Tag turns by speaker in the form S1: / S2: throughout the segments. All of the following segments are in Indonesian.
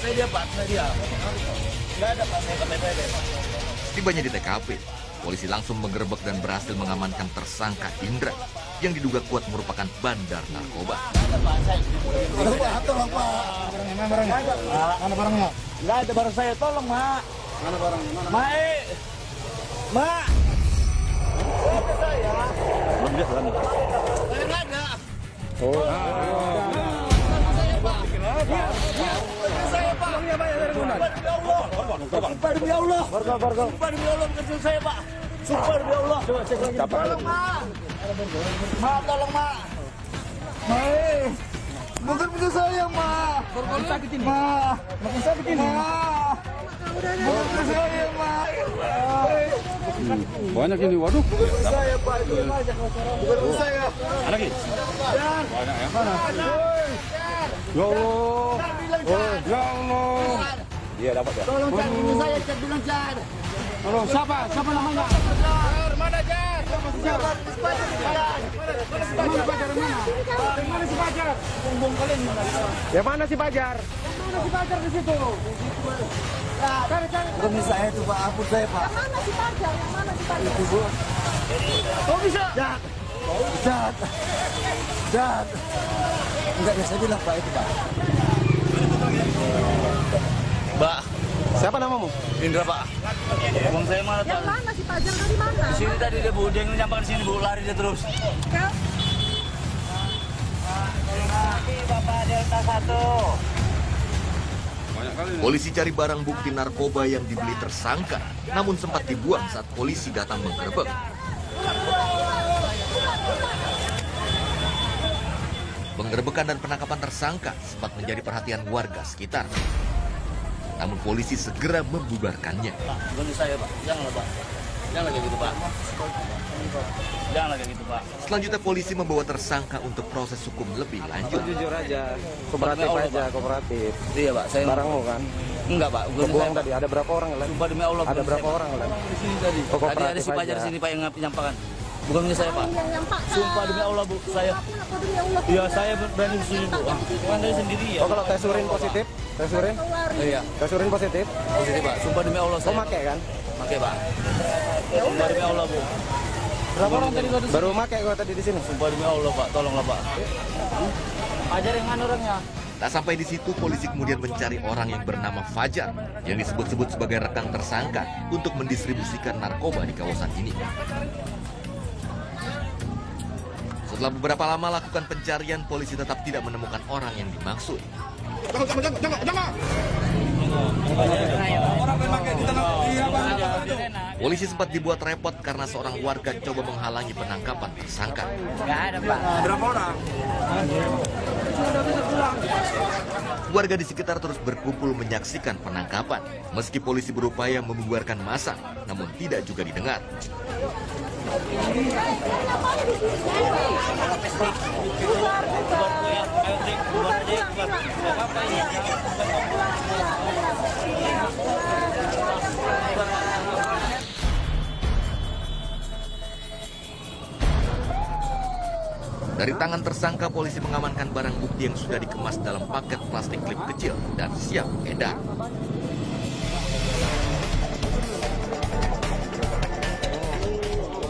S1: Saya dia Pak, saya dia. Nggak ada Pak, saya KTP.
S2: Tibanya di TKP, polisi langsung menggerebek dan berhasil mengamankan tersangka Indra yang diduga kuat merupakan bandar narkoba.
S1: Tolong Pak. Mana barangnya? Mana barangnya? Nggak ada barang saya, tolong Mak. Mana barangnya? Mak. Mak. Saya. Belum dia kan? Saya nggak ada. Oh. Saya Pak. Saya Pak. Uangnya banyak dari mana? Sumpah demi Allah. Sumpah demi Allah kecil saya Pak. Sumpah demi Allah. Coba cek lagi. Tolong Mak. Mak, tolong Mak. Mak. Bukan punya saya, Mak. Makin sakit ini. Mak. Makin sakit ini. Mak. Bukan punya saya, Mak.
S3: Banyak ini, waduh.
S1: Bukan punya saya, Pak. Itu yang aja. Bukan punya saya.
S3: Ada lagi? Banyak ya. Mana? Ya Allah. Ya Allah.
S1: Iya, dapat ya. Tolong cari ini saya, cek bilang cari.
S3: Tolong, siapa? Siapa namanya?
S1: Mana Jar? Siapa?
S3: Mana Fajar? Mana si Fajar?
S1: Bumbung kalian mana?
S3: Yang mana si Fajar? Mana si Fajar di situ? Cari.
S1: Bukan punya saya itu, Pak. Ampun saya, Pak.
S4: Yang mana si Fajar? Yang mana si Fajar?
S1: Itu, Bu.
S3: Oh bisa?
S1: Jat. Jat. Jat. Enggak, saya bilang, Pak, itu, Pak. Mbak,
S3: Siapa namamu?
S1: Indra Pak. Uang saya mana
S4: Yang
S1: Pak?
S4: mana si Fajar dari mana?
S1: Di sini tadi dia Bu, dia nyampak di sini Bu, lari dia terus. Bapak Delta 1.
S3: Banyak kali.
S2: Polisi cari barang bukti narkoba yang dibeli tersangka, namun sempat dibuang saat polisi datang menggerebek. Penggerebekan dan penangkapan tersangka sempat menjadi perhatian warga sekitar. Namun polisi segera membubarkannya.
S1: Pak, bukan saya Pak. Janganlah Pak. Jangan kayak gitu Pak. Janganlah kayak gitu Pak.
S2: Selanjutnya polisi membawa tersangka untuk proses hukum lebih lanjut.
S5: Jujur aja, kooperatif
S1: Allah,
S5: aja,
S1: Pak.
S5: kooperatif.
S1: Iya Pak, saya
S5: Barangmu kan?
S1: enggak Pak, bukan saya
S5: Kebuang
S1: Pak.
S5: tadi, ada berapa orang Len?
S1: Sumpah demi Allah.
S5: Ada
S1: bukan
S5: berapa
S1: saya,
S5: orang Len?
S1: Pak. Di sini tadi.
S5: Oh,
S1: Tadi ada
S5: kooperatif
S1: si Fajar
S5: aja.
S1: sini Pak yang nyampakan. Bukan punya saya Pak.
S4: Yang nyampakkan.
S1: Sumpah demi Allah Bu, saya.
S4: Apa demi Allah?
S1: Iya, saya berani di sini Bu. Bukan dari sendiri ya.
S5: Oh kalau tes urin positif? Tes urin?
S1: Iya,
S5: Tes urin positif?
S1: positif Pak. Sumpah demi Allah
S5: Oh
S1: saya.
S5: make kan?
S1: Pakai Pak. Sumpah demi Allah Bu. Berapa orang tadi tadi?
S5: Baru make gua tadi di sini.
S1: Sumpah demi Allah Pak, tolonglah Pak. Ajar yang mana orangnya?
S2: Tak sampai di situ, polisi kemudian mencari orang yang bernama Fajar yang disebut-sebut sebagai rekan tersangka untuk mendistribusikan narkoba di kawasan ini. Setelah beberapa lama lakukan pencarian, polisi tetap tidak menemukan orang yang dimaksud. Polisi sempat dibuat repot karena seorang warga coba menghalangi penangkapan tersangka.
S1: Enggak ada Pak.
S3: Berapa orang?
S2: Warga di sekitar terus berkumpul menyaksikan penangkapan. Meski polisi berupaya membubarkan massa, namun tidak juga didengar. Dari tangan tersangka, polisi mengamankan barang bukti yang sudah dikemas dalam paket plastik klip kecil dan siap edar.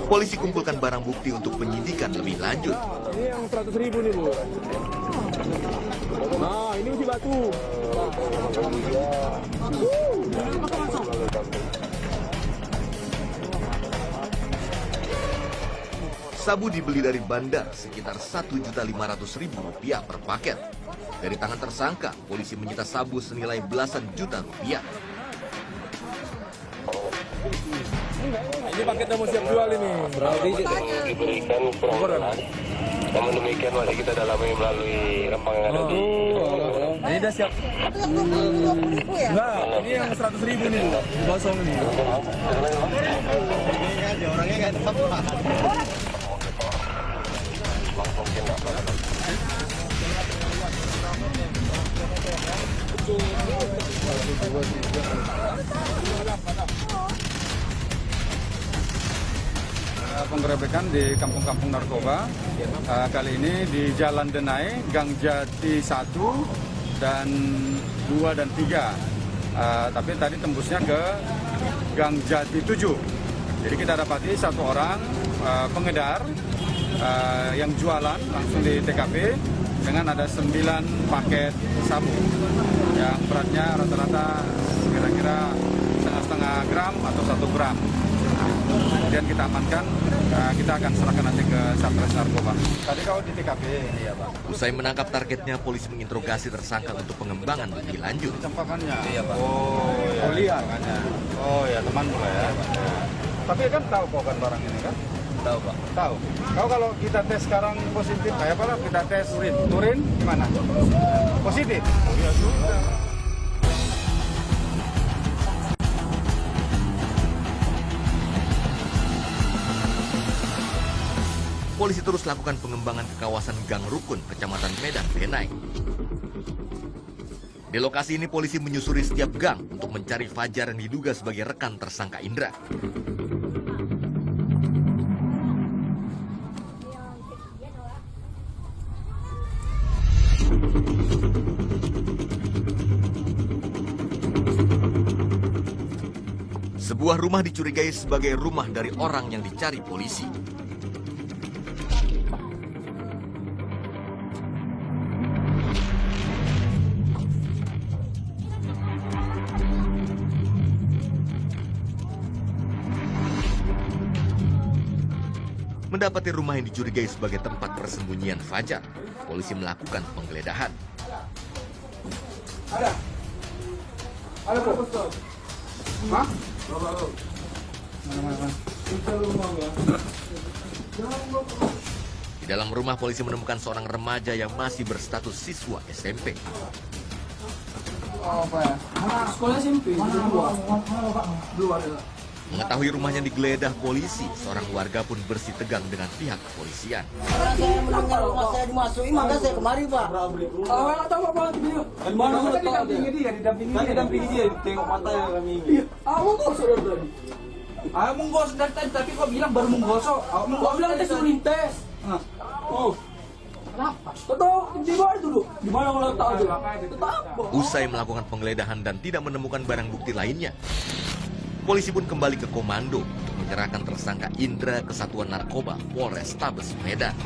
S2: Polisi kumpulkan barang bukti untuk penyidikan lebih lanjut.
S3: Ini yang 100.000 nih Bu. Nah ini uji batu.
S2: Sabu dibeli dari bandar sekitar Rp1.500.000 per paket. Dari tangan tersangka, polisi menyita sabu senilai belasan juta rupiah.
S3: Ini paketnya mau siap jual ini. Berapa biji?
S6: Diberikan kurang. Namun demikian masih kita dalami melalui rempang yang ada di.
S3: Ini udah siap. Enggak, ini yang 100.000 nih Bu. Kosong ini.
S1: Orangnya enggak tetap Pak.
S3: Penggerebekan di kampung-kampung narkoba. Kali ini di Jalan Denai, Gang Jati 1, dan 2 dan 3. Tapi tadi tembusnya ke Gang Jati 7. Jadi kita dapati satu orang pengedar yang jualan langsung di TKP dengan ada 9 paket sabu yang beratnya rata-rata kira-kira setengah gram atau 1 gram. Kemudian kita amankan, kita akan serahkan nanti ke Satres Narkoba. Tadi kau di TKP, iya Pak.
S2: Usai menangkap targetnya, polisi menginterogasi tersangka untuk pengembangan lebih lanjut.
S3: Campakannya.
S1: Iya, Pak.
S3: Oh, iya.
S1: Lihat.
S3: Oh ya, temanmu lah ya. Tapi kan tahu kau kan barang ini kan?
S1: Tahu, Pak.
S3: Tahu. Kau kalau kita tes sekarang positif, kayak apa lah? Kita tes urin gimana? Positif. Oh iya juga.
S2: Polisi terus lakukan pengembangan ke kawasan Gang Rukun, Kecamatan Medan, Benai. Di lokasi ini polisi menyusuri setiap gang untuk mencari Fajar yang diduga sebagai rekan tersangka Indra. Sebuah rumah dicurigai sebagai rumah dari orang yang dicari polisi. Mendapati rumah yang dicurigai sebagai tempat persembunyian Fajar, polisi melakukan penggeledahan.
S3: Ada bos. Hah?
S2: Di dalam rumah polisi menemukan seorang remaja yang masih berstatus siswa SMP.
S5: Sekolah SMP.
S2: Mengetahui rumahnya digeledah polisi, seorang warga pun bersitegang dengan pihak kepolisian.
S7: Saya mendengar rumah saya dimasuki, maka saya kemari, Pak.
S5: Kalau nggak tahu apa video. Di mana kita didampingi dia, tengok mata yang kami ini. Menggosok dari tadi. Menggosok dari tadi, tapi kau bilang baru menggosok. Kau bilang kita suruh tes. Oh. Kenapa? Tahu di bawah dulu. Di mana kalau tahu aja?
S2: Usai melakukan penggeledahan dan tidak menemukan barang bukti lainnya, polisi pun kembali ke komando untuk menyerahkan tersangka Indra ke Satuan Narkoba Polrestabes Medan.